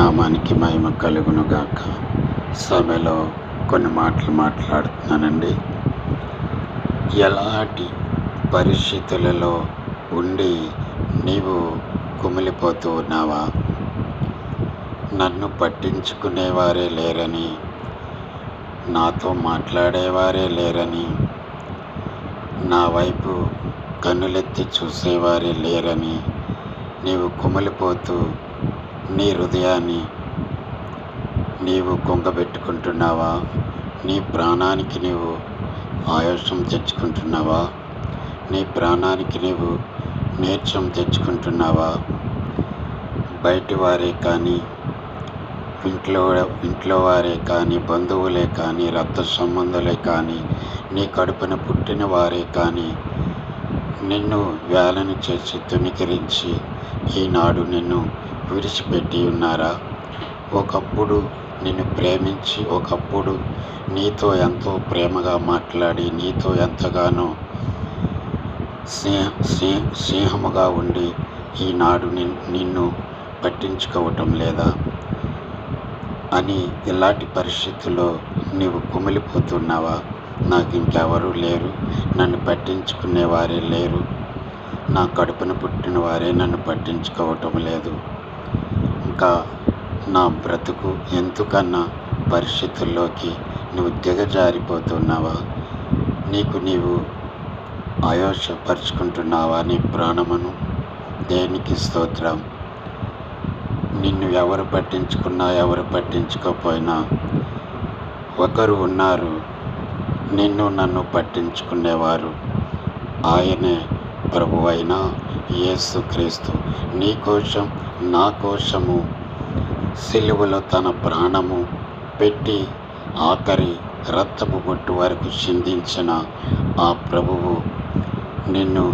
నామానికి మహిమ కలుగునుగాక. సభలో కొన్ని మాటలు మాట్లాడుతున్నానండి. ఎలాంటి పరిస్థితులలో ఉండి నీవు కుమిలిపోతూ ఉన్నావా? నన్ను పట్టించుకునేవారే లేరని, నాతో మాట్లాడేవారే లేరని, నా వైపు కన్నులెత్తి చూసేవారే లేరని నీవు కుమిలిపోతూ నీ హృదయాన్ని నీవు కుంగబెట్టుకుంటున్నావా? నీ ప్రాణానికి నీవు ఆయాసం తెచ్చుకుంటున్నావా? నీ ప్రాణానికి నీవు నీరసం తెచ్చుకుంటున్నావా? బయటి వారే కానీ, ఇంట్లో వారే కానీ, బంధువులే కానీ, రక్త సంబంధులే కానీ, నీ కడుపున పుట్టిన వారే కానీ నిన్ను వేలను చేసి తుణీకరించి ఈనాడు నిన్ను విడిచిపెట్టి ఉన్నారా? ఒకప్పుడు నిన్ను ప్రేమించి, ఒకప్పుడు నీతో ఎంతో ప్రేమగా మాట్లాడి, నీతో ఎంతగానో స్నేహముగా ఉండి ఈనాడు నిన్ను పట్టించుకోవటం లేదా అని ఇలాంటి పరిస్థితుల్లో నీవు కుమిలిపోతున్నావా? నాకు ఇంకెవరూ లేరు, నన్ను పట్టించుకునేవారే లేరు, నా కడుపున పుట్టిన వారే నన్ను పట్టించుకోవటం లేదు, ఇంకా నా బ్రతుకు ఎందుకన్నా పరిస్థితుల్లోకి నువ్వు దిగజారిపోతున్నావా? నీవు ఆయాసపరుచుకుంటున్నావా నీ ప్రాణమును? దేనికి స్తోత్రం. నిన్ను ఎవరు పట్టించుకున్నా ఎవరు పట్టించుకోకపోయినా ఒకరు ఉన్నారు, నిన్ను నన్ను పట్టించుకునేవారు. ఆయనే ప్రభువైన యేసుక్రీస్తు. నీ కోసం నా కోసము సిలువలో తన ప్రాణము పెట్టి ఆఖరి రక్తపు బొట్టు వరకు చిందించిన ఆ ప్రభువు నిన్ను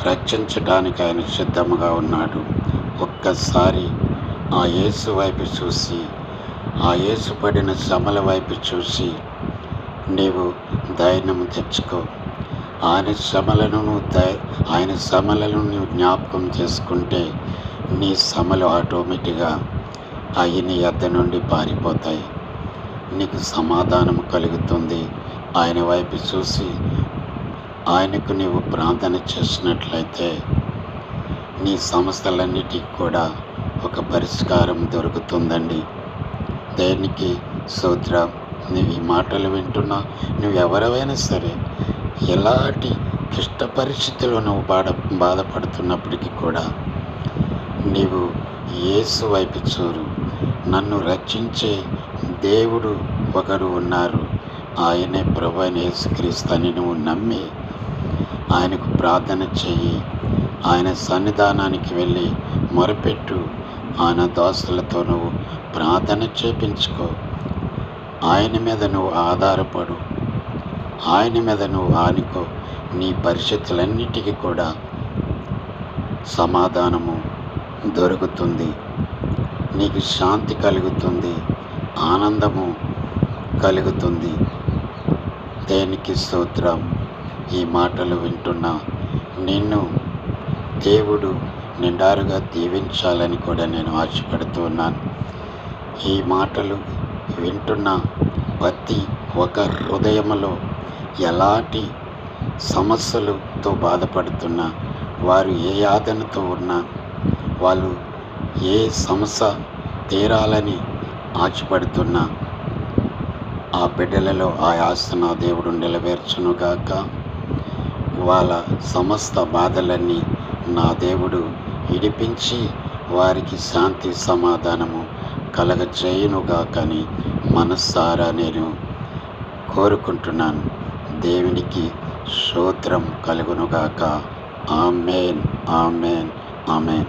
రక్షించడానికి ఆయన సిద్ధముగా ఉన్నాడు. ఒక్కసారి ఆ యేసు వైపు చూసి, ఆ యేసు పడిన శ్రమల వైపు చూసి నీవు ధైర్యం తెచ్చుకో. ఆయన శ్రమలను నువ్వు జ్ఞాపకం చేసుకుంటే నీ శ్రమలు ఆటోమేటిక్గా ఆయన యొద్ద నుండి పారిపోతాయి. నీకు సమాధానం కలుగుతుంది. ఆయన వైపు చూసి ఆయనకు నీవు ప్రార్థన చేసినట్లయితే నీ సమస్యలన్నిటికీ కూడా ఒక పరిష్కారం దొరుకుతుందండి. దేనికి స్తోత్రం. నువ్వు ఈ మాటలు వింటున్నా, నువ్వు ఎవరైనా సరే ఎలాంటి క్లిష్ట పరిస్థితుల్లో నువ్వు బాధపడుతున్నప్పటికీ కూడా నీవు యేసు వైపు చూడు. నన్ను రక్షించే దేవుడు ఒకడు ఉన్నారు, ఆయనే ప్రభువైన యేసుక్రీస్తు అని నువ్వు నమ్మి ఆయనకు ప్రార్థన చెయ్యి. ఆయన సన్నిధానానికి వెళ్ళి మొరపెట్టు. ఆయన దాసులతో నువ్వు ప్రార్థన చేపించుకో. ఆయన మీద నువ్వు ఆధారపడు, ఆయన మీద నువ్వు ఆనుకో. నీ పరిస్థితులన్నిటికీ కూడా సమాధానము దొరుకుతుంది, నీకు శాంతి కలుగుతుంది, ఆనందము కలుగుతుంది. దేనికి స్తోత్రం. ఈ మాటలు వింటున్నా నిన్ను దేవుడు నిండారుగా దీవించాలని కూడా నేను ఆశపడుతూ ఉన్నాను. ఈ మాటలు వింటున్న ప్రతి ఒక హృదయంలో ఎలాంటి సమస్యలతో బాధపడుతున్నా, వారు ఏ యాతనతో ఉన్నా, వాళ్ళు ఏ సమస్య తీరాలని ఆశపడుతున్నా ఆ బిడ్డలలో ఆ ఆశ నా దేవుడు నెరవేర్చునుగాక. వాళ్ళ సమస్త బాధలన్నీ నా దేవుడు విడిపించి వారికి శాంతి సమాధానము కలగచేయునుగాకని మనస్సారా నేను కోరుకుంటున్నాను. దేవునికి స్తోత్రం కలుగునుగాక. ఆమేన్, ఆమేన్, ఆమేన్.